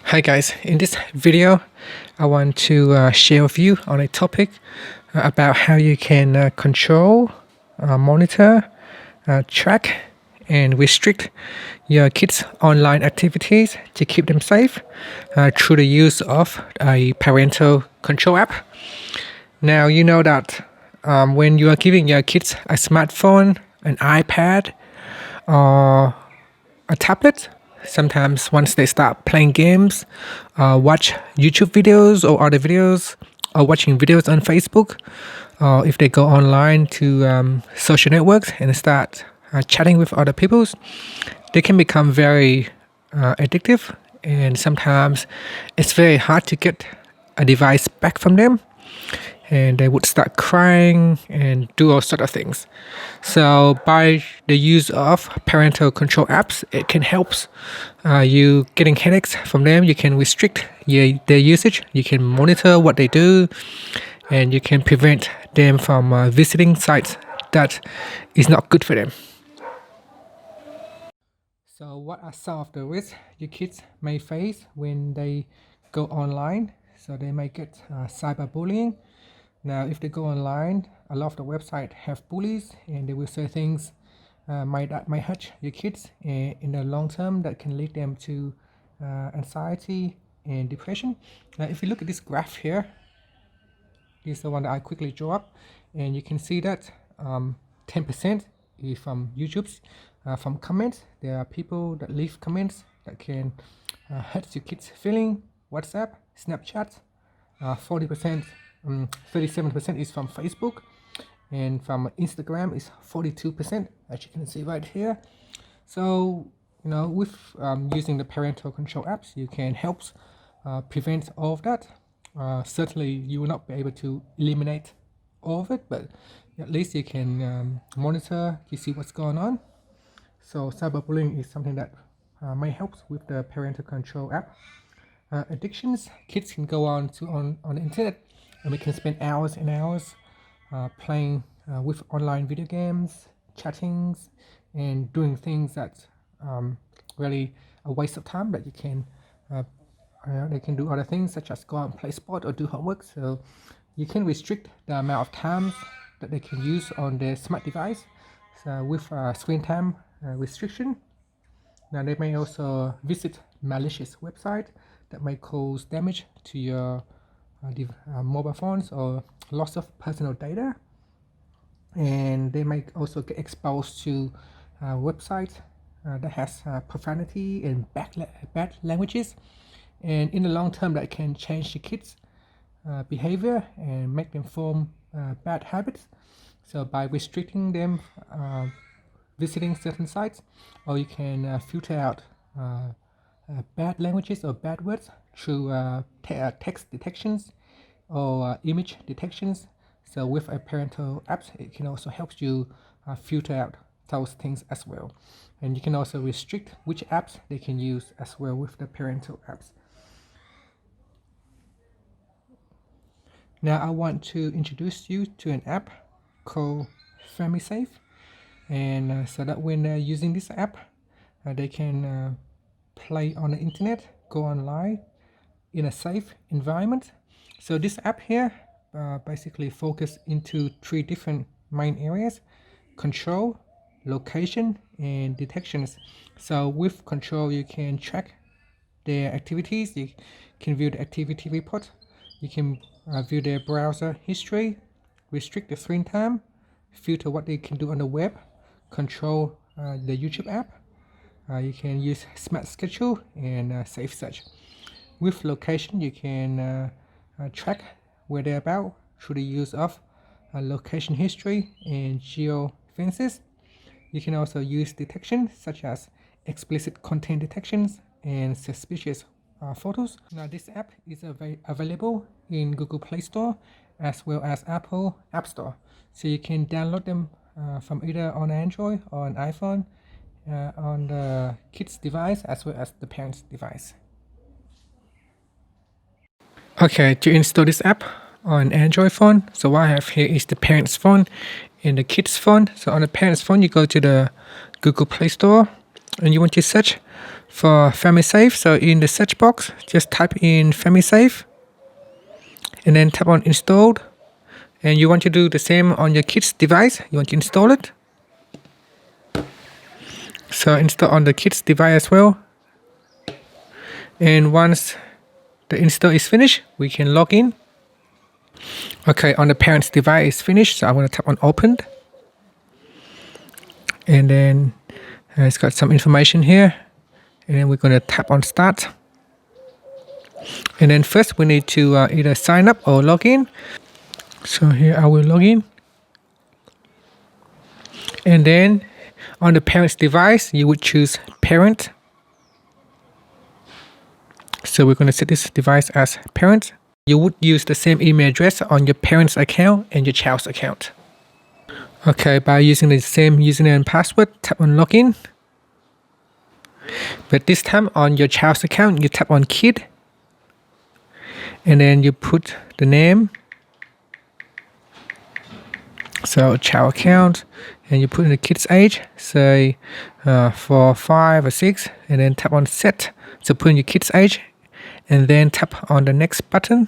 Hi guys, in this video I want to share with you on a topic about how you can control, monitor, track and restrict your kids' online activities to keep them safe through the use of a parental control app. Now you know that when you are giving your kids a smartphone, an iPad or a tablet, sometimes once they start playing games, watch YouTube videos or other videos, or watching videos on Facebook, or if they go online to social networks and start chatting with other people, they can become very addictive, and sometimes it's very hard to get a device back from them, and they would start crying and do all sort of things. So by the use of parental control apps, it can help you getting headaches from them. You can restrict their usage, you can monitor what they do, and you can prevent them from visiting sites that is not good for them. So what are some of the risks your kids may face when they go online? So they may get cyberbullying. Now, if they go online, a lot of the websites have bullies, and they will say things might hurt your kids in the long term that can lead them to anxiety and depression. Now, if you look at this graph here, this is the one that I quickly draw up, and you can see that 10% is from YouTube's from comments. There are people that leave comments that can hurt your kids' feeling. WhatsApp, Snapchat, 40%. 37% is from Facebook, and from Instagram is 42%, as you can see right here. So with using the parental control apps, you can help prevent all of that. Certainly you will not be able to eliminate all of it, but at least you can monitor, you see what's going on. So cyberbullying is something that may help with the parental control app. Addictions, kids can go on the internet, and we can spend hours and hours playing with online video games, chattings, and doing things that really a waste of time. That you can they can do other things such as go out and play sport or do homework. So you can restrict the amount of times that they can use on their smart device. So with screen time restriction. Now they may also visit malicious website that may cause damage to your mobile phones or loss of personal data, and they might also get exposed to websites that has profanity and bad languages, and in the long term that can change the kids behavior and make them form bad habits. So by restricting them visiting certain sites, or you can filter out bad languages or bad words through text detections or image detections. So with a parental apps, it can also help you filter out those things as well. And you can also restrict which apps they can use as well with the parental apps. Now I want to introduce you to an app called Famisafe, and so that when they're using this app, they can play on the internet, go online in a safe environment. So this app here basically focus into three different main areas: control, location, and detections. So with control, you can track their activities, you can view the activity report, you can view their browser history, restrict the screen time, filter what they can do on the web, control the YouTube app. You can use Smart Schedule and Safe Search. With location, you can track where they're about through the use of location history and Geofences. You can also use detection such as explicit content detections and suspicious photos. Now this app is available in Google Play Store as well as Apple App Store. So you can download them from either on Android or an iPhone, on the kid's device as well as the parent's device. Okay, to install this app on Android phone, so what I have here is the parent's phone and the kid's phone. So on the parent's phone, you go to the Google Play Store and you want to search for Famisafe. So in the search box, just type in Famisafe and then tap on installed. And you want to do the same on your kid's device. You want to install it. So install on the kid's device as well. And once the install is finished, we can log in. Okay, on the parent's device is finished, so I'm going to tap on opened. And then it's got some information here. And then we're going to tap on start. And then first we need to either sign up or log in. So here I will log in. And then on the parent's device, you would choose parent. So we're going to set this device as parent. You would use the same email address on your parent's account and your child's account. Okay, by using the same username and password, tap on login. But this time on your child's account, you tap on kid. And then you put the name. So child account. And you put in the kid's age, say 4, 5 or 6. And then tap on set. So put in your kid's age. And then tap on the next button.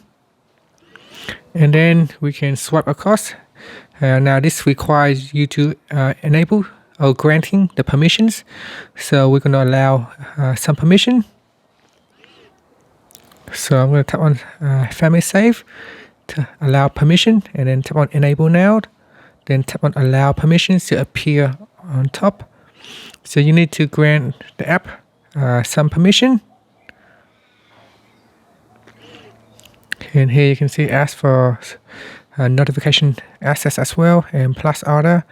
And then we can swipe across. Now this requires you to enable or granting the permissions. So we're going to allow some permission. So I'm going to tap on Famisafe to allow permission, and then tap on enable now. Then tap on allow permissions to appear on top. So you need to grant the app some permission. And here you can see ask for notification access as well, and plus other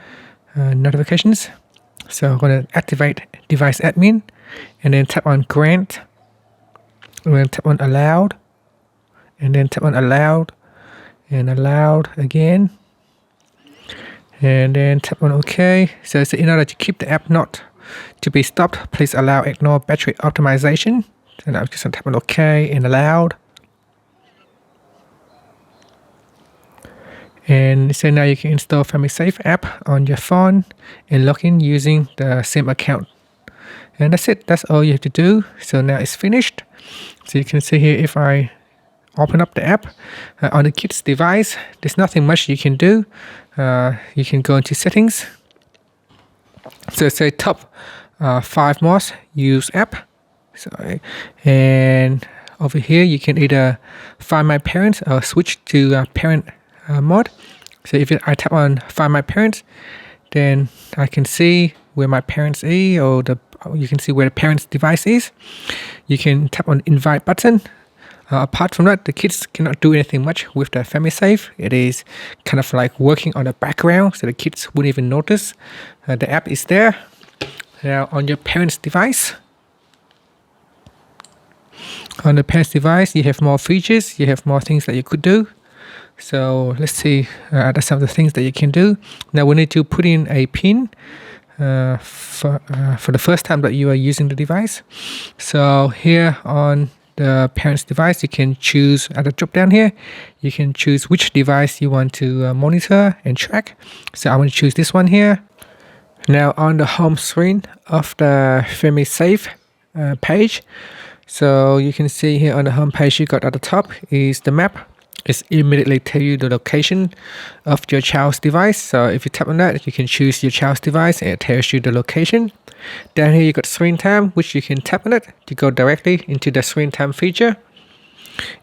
notifications. So I'm going to activate device admin, and then tap on grant. And then tap on allowed, and then tap on allowed, and allowed again, and then tap on OK. So in order to keep the app not to be stopped, please allow ignore battery optimization. And I'm just going to tap on OK and allowed. And so now you can install Famisafe app on your phone and log in using the same account. And that's it. That's all you have to do. So now it's finished. So you can see here, if I open up the app on the kid's device, there's nothing much you can do. You can go into settings. So say top 5 most used app. And over here you can either find my parents or switch to parent mode. So if I tap on find my parents, then I can see where my parents is, or you can see where the parent's device is. You can tap on invite button. Apart from that, the kids cannot do anything much with the Famisafe. It is kind of like working on the background, so the kids wouldn't even notice the app is there. Now on your parent's device, you have more features, you have more things that you could do. So let's see some of the things that you can do. Now we need to put in a PIN for the first time that you are using the device. So here on the parent's device, you can choose at the drop down here, you can choose which device you want to monitor and track. So I'm going to choose this one here. Now on the home screen of the Famisafe page, so you can see here on the home page, you got at the top is the map. It's immediately tell you the location of your child's device. So if you tap on that, you can choose your child's device and it tells you the location. Down here you got screen time, which you can tap on it to go directly into the screen time feature.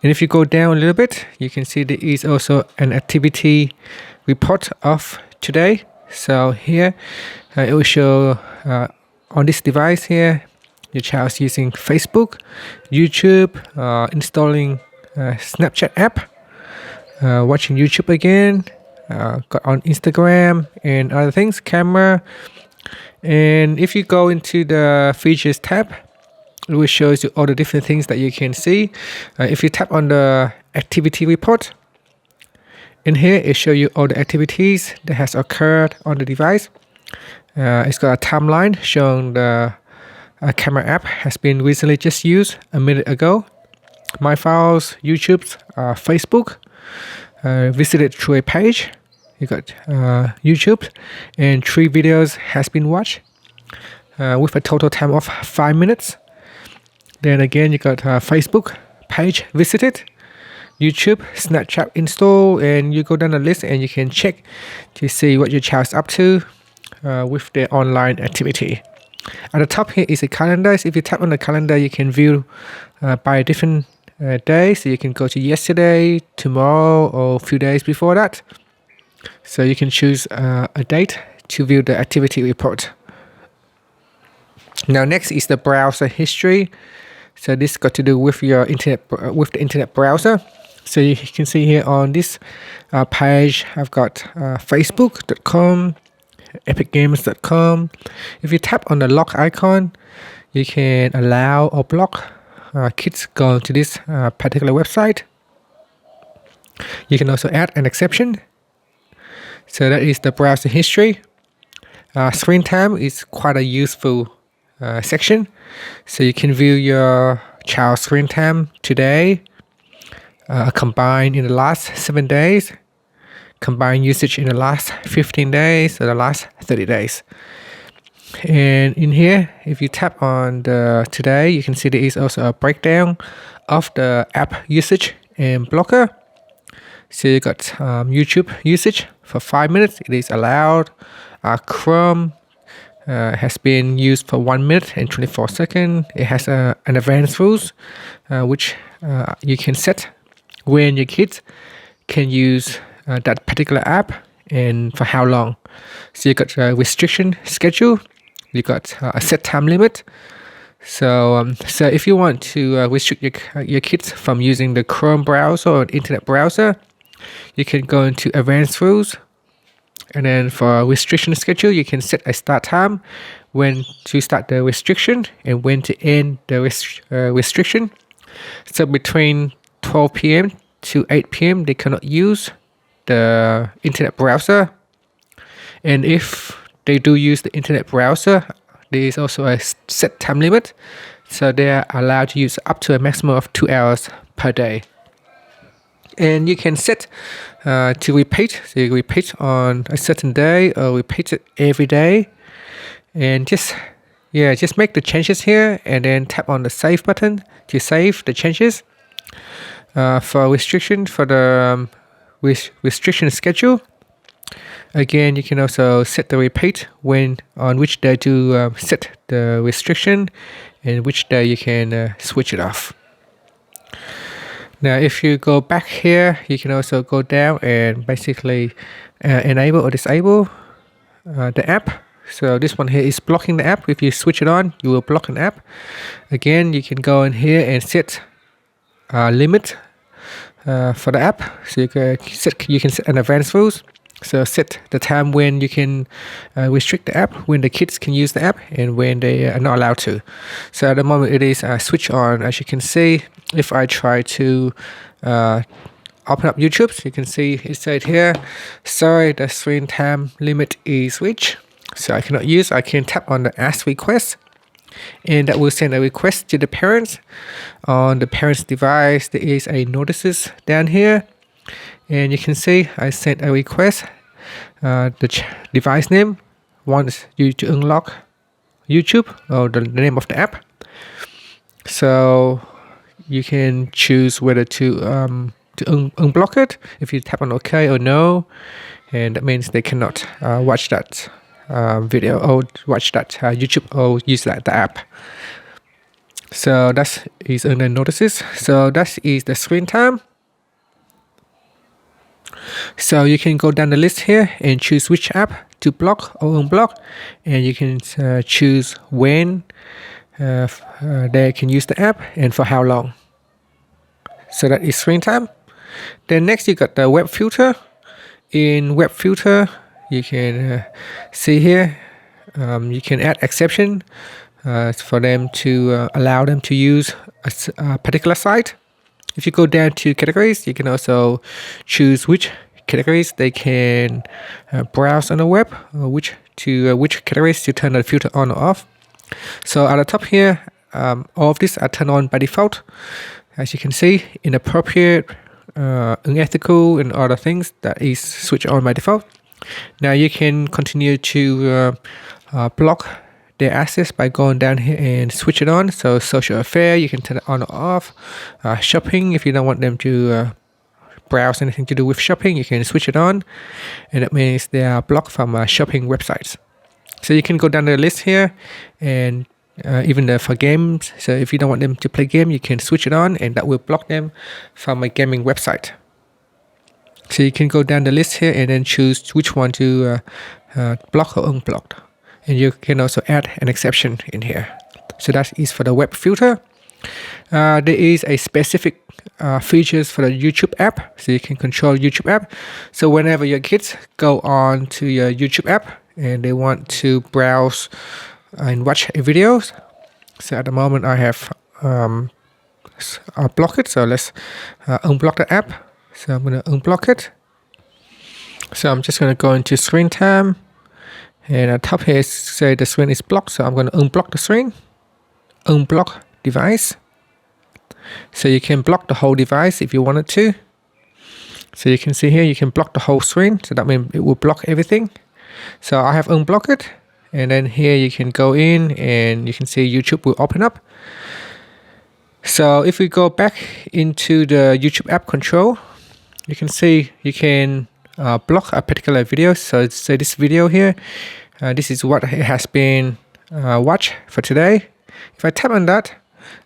And if you go down a little bit, you can see there is also an activity report of today. So here it will show on this device here, your child's using Facebook, YouTube, installing Snapchat app, watching YouTube again, got on Instagram and other things, camera. And if you go into the features tab, it will show you all the different things that you can see. If you tap on the activity report, in here it shows you all the activities that has occurred on the device. It's got a timeline showing the camera app has been recently just used a minute ago. My files, YouTube, Facebook, visited through a page. You got YouTube, and 3 videos has been watched with a total time of 5 minutes. Then again, you got Facebook page visited, YouTube, Snapchat install, and you go down the list and you can check to see what your child's up to with their online activity. At the top here is a calendar. So if you tap on the calendar, you can view by different days. So you can go to yesterday, tomorrow, or a few days before that. So you can choose a date to view the activity report. Now next is the browser history. So this got to do with your internet, with the internet browser. So you can see here on this page, I've got facebook.com, epicgames.com. If you tap on the lock icon, you can allow or block kids going to this particular website. You can also add an exception. So that is the browser history. Screen time is quite a useful section. So you can view your child's screen time today, combined in the last 7 days, combined usage in the last 15 days, or the last 30 days. And in here, if you tap on the today, you can see there is also a breakdown of the app usage and blocker. So you got YouTube usage for 5 minutes, it is allowed. Chrome has been used for 1 minute and 24 seconds. It has an advanced rules, which you can set when your kids can use that particular app and for how long. So you got a restriction schedule. You got a set time limit. So if you want to restrict your kids from using the Chrome browser or internet browser, you can go into advanced rules. And then for restriction schedule, you can set a start time, when to start the restriction and when to end the restriction. So between 12 p.m. to 8 p.m. they cannot use the internet browser. And if they do use the internet browser, there is also a set time limit. So they are allowed to use up to a maximum of 2 hours per day. And you can set to repeat. So you repeat on a certain day or repeat it every day. And just make the changes here and then tap on the save button to save the changes. For restriction, for the restriction schedule, again, you can also set the repeat on which day to set the restriction and which day you can switch it off. Now, if you go back here, you can also go down and basically enable or disable the app. So this one here is blocking the app. If you switch it on, you will block an app. Again, you can go in here and set a limit for the app. So you can set an advanced rules. So set the time when you can restrict the app, when the kids can use the app, and when they are not allowed to. So at the moment it is switch on. As you can see, if I try to open up YouTube, so you can see it said here, sorry, the screen time limit is reached. So I cannot use. I can tap on the ask request, and that will send a request to the parents. On the parents' device, there is a notices down here. And you can see I sent a request. The device name wants you to unlock YouTube, or the name of the app. So you can choose whether to unblock it. If you tap on OK or no, and that means they cannot watch that video or watch that YouTube or use the app. So that is under notices. So that is the screen time. So you can go down the list here and choose which app to block or unblock, and you can choose when they can use the app and for how long. So that is screen time. Then next you got the web filter. In web filter, you can see here you can add exception for them to allow them to use a particular site. If you go down to categories, you can also choose which categories they can browse on the web, or which categories to turn the filter on or off. So at the top here, all of these are turned on by default. As you can see, inappropriate, unethical, and other things that is switched on by default. Now you can continue to block their access by going down here and switch it on. So social affair, you can turn it on or off. Shopping, if you don't want them to browse anything to do with shopping, you can switch it on, and it means they are blocked from shopping websites. So you can go down the list here, and even for games. So if you don't want them to play game, you can switch it on, and that will block them from a gaming website. So you can go down the list here and then choose which one to block or unblock. And you can also add an exception in here. So that is for the web filter. There is a specific features for the YouTube app, so you can control YouTube app. So whenever your kids go on to your YouTube app and they want to browse and watch videos, so at the moment I have blocked it. So let's unblock the app. So I'm going to unblock it. So I'm just going to go into screen time, and at top here say the screen is blocked. So I'm going to unblock the screen, unblock device. So you can block the whole device if you wanted to. So you can see here you can block the whole screen, so that means it will block everything. So I have unblocked it, and then here you can go in and you can see YouTube will open up. So if we go back into the YouTube app control, you can see you can block a particular video. So say this video here, this is what it has been watched for today. If I tap on that,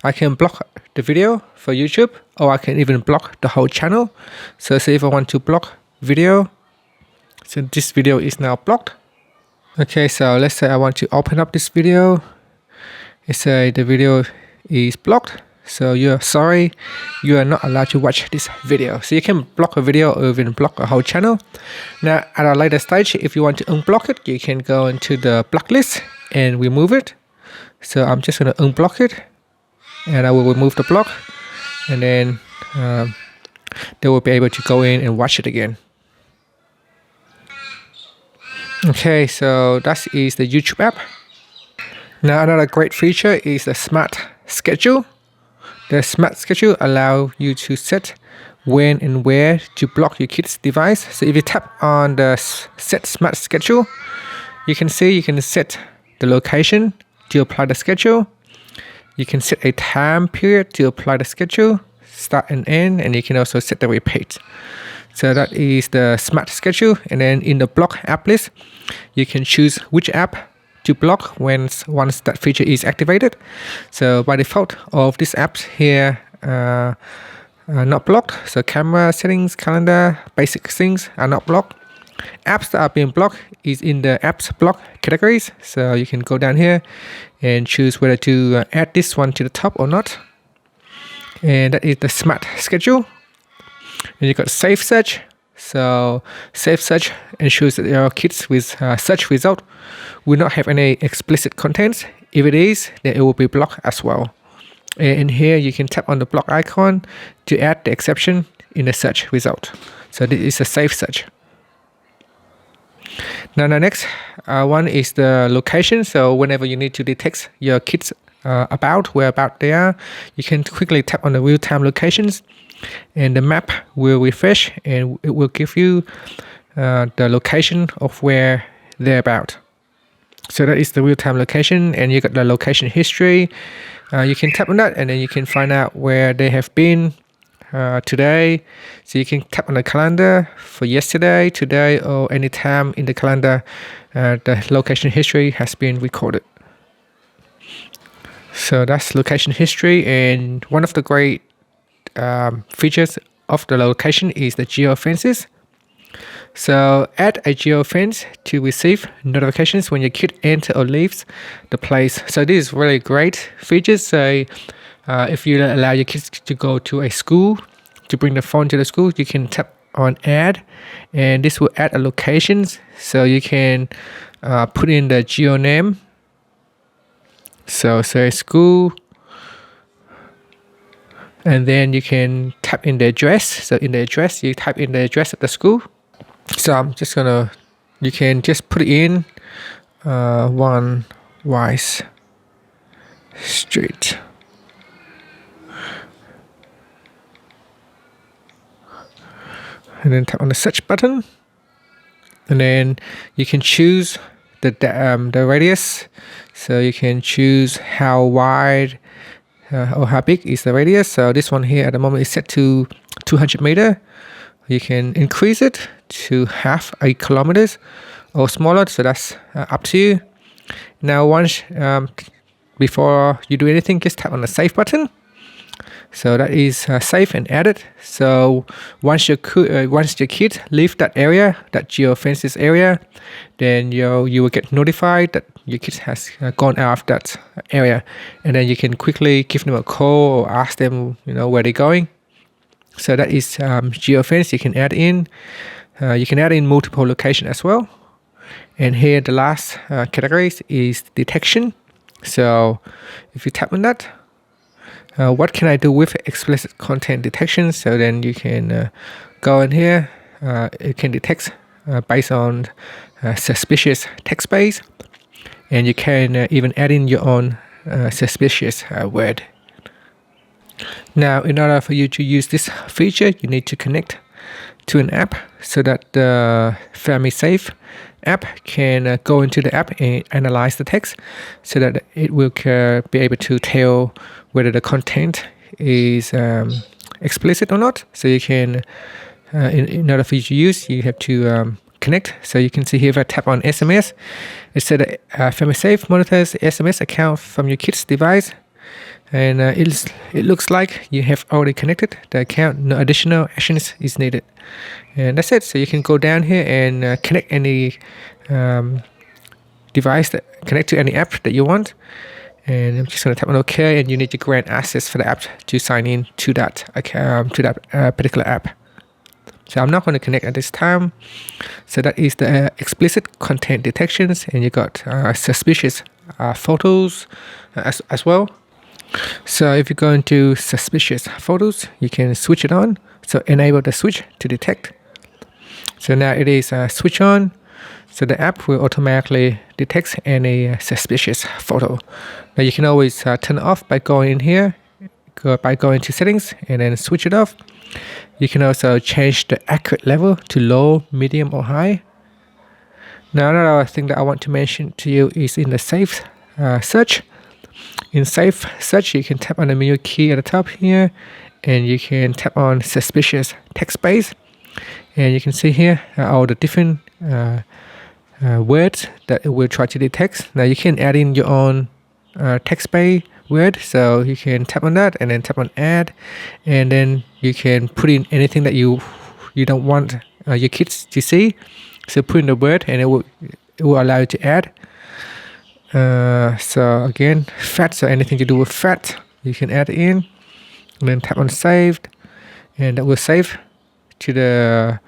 I can block the video for YouTube, or I can even block the whole channel. So say if I want to block video, so this video is now blocked. Okay, so let's say I want to open up this video. Let's say the video is blocked. So you're sorry, you are not allowed to watch this video. So you can block a video or even block a whole channel. Now at a later stage, if you want to unblock it, you can go into the block list and remove it. So I'm just going to unblock it, and I will remove the block, and then they will be able to go in and watch it again. Okay, so that is the YouTube app. Now another great feature is the smart schedule. The smart schedule allows you to set when and where to block your kid's device. So if you tap on the set smart schedule, you can see you can set the location to apply the schedule. You can set a time period to apply the schedule, start and end, and you can also set the repeat. So that is the smart schedule. And then in the block app list, you can choose which app to block once that feature is activated. So by default, all of these apps here are not blocked. So camera, settings, calendar, basic things are not blocked. Apps that are being blocked is in the apps block categories. So you can go down here and choose whether to add this one to the top or not. And that is the smart schedule. And you got safe search. So safe search ensures that your kids with search result will not have any explicit contents. If it is, then it will be blocked as well. And here you can tap on the block icon to add the exception in the search result. So this is a safe search. Now the next one is the location. So whenever you need to detect your kids whereabout they are, you can quickly tap on the real-time locations, and the map will refresh and it will give you the location of where they're about. So that is the real-time location, and you got the location history. You can tap on that, and then you can find out where they have been today. So you can tap on the calendar for yesterday, today, or any time in the calendar the location history has been recorded. So that's location history, and one of the great features of the location is the Geofences. So add a geofence to receive notifications when your kid enters or leaves the place. So this is really great features. So if you allow your kids to go to a school, to bring the phone to the school, you can tap on add, and this will add a locations. So you can put in the geo name. So say school, and then you can type in the address. So in the address, you type in the address of the school. So I'm just gonna, you can just put it in 1 Wise Street. And then tap on the search button, and then you can choose the radius, so you can choose how wide or how big is the radius. So this one here at the moment is set to 200 meter. You can increase it to half a kilometers or smaller, so that's up to you. Now once before you do anything, just tap on the save button. So that is save and added. So once your kid leave that area, that Geofences area, then you will get notified that your kid has gone out of that area, and then you can quickly give them a call or ask them, where they're going. So that is Geofence. You can add in. You can add in multiple location as well. And here the last category is detection. So if you tap on that, what can I do with explicit content detection? So then you can go in here. It can detect based on suspicious text base, and you can even add in your own suspicious word. Now, in order for you to use this feature, you need to connect to an app so that the Famisafe app can go into the app and analyze the text, so that it will be able to tell whether the content is explicit or not. So you can, in order for you to use, you have to connect. So you can see here, if I tap on SMS, it said that Famisafe monitors SMS account from your kid's device. And it looks like you have already connected the account. No additional actions is needed, and that's it. So you can go down here and connect any device that connect to any app that you want. And I'm just going to tap on OK, and you need to grant access for the app to sign in to that particular app. So I'm not going to connect at this time. So that is the explicit content detections, and you got suspicious photos as well. So if you go into suspicious photos, you can switch it on. So enable the switch to detect. So now it is switch on. So the app will automatically detect any suspicious photo. Now you can always turn it off by going in here, by going to settings and then switch it off. You can also change the accurate level to low, medium or high. Now another thing that I want to mention to you is in the safe search. In safe search, you can tap on the menu key at the top here, and you can tap on suspicious text base, and you can see here all the different words that it will try to detect. Now you can add in your own text base word, so you can tap on that and then tap on add, and then you can put in anything that you don't want your kids to see. So put in the word, and it will allow you to add. So again, fat, so anything to do with fat, you can add in, and then tap on saved, and that will save to the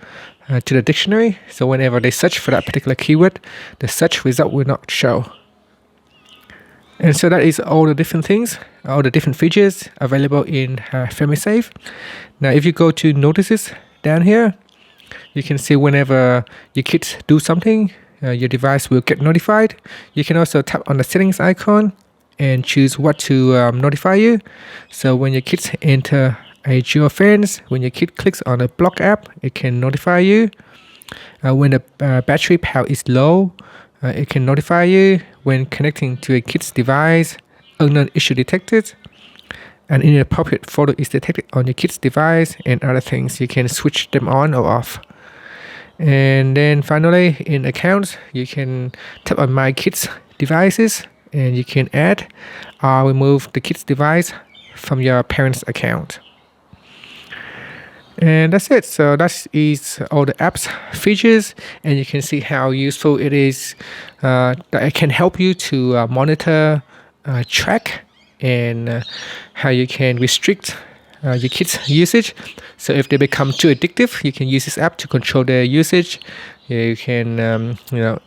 dictionary. So whenever they search for that particular keyword, the search result will not show. And so that is all the different things, all the different features available in Famisafe. Now if you go to notices down here, you can see whenever your kids do something, your device will get notified. You can also tap on the settings icon and choose what to notify you. So when your kids enter a geofence, when your kid clicks on a block app, it can notify you. When the battery power is low, it can notify you. When connecting to a kid's device, unknown issue detected. An inappropriate photo is detected on your kid's device, and other things. You can switch them on or off. And then finally, in accounts, you can tap on my kids devices, and you can add or remove the kids device from your parents account. And that's it. So that is all the apps features, and you can see how useful it is, that it can help you to monitor, track, and how you can restrict your kids' usage. So if they become too addictive, you can use this app to control their usage. You can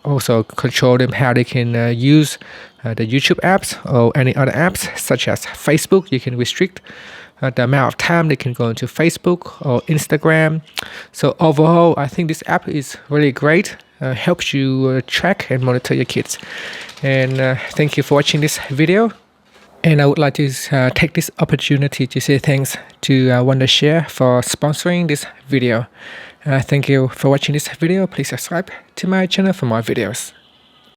also control them how they can use the YouTube apps or any other apps such as Facebook. You can restrict the amount of time they can go into Facebook or Instagram. So overall, I think this app is really great. Helps you track and monitor your kids. And thank you for watching this video. And I would like to take this opportunity to say thanks to Wondershare for sponsoring this video. Thank you for watching this video. Please subscribe to my channel for more videos.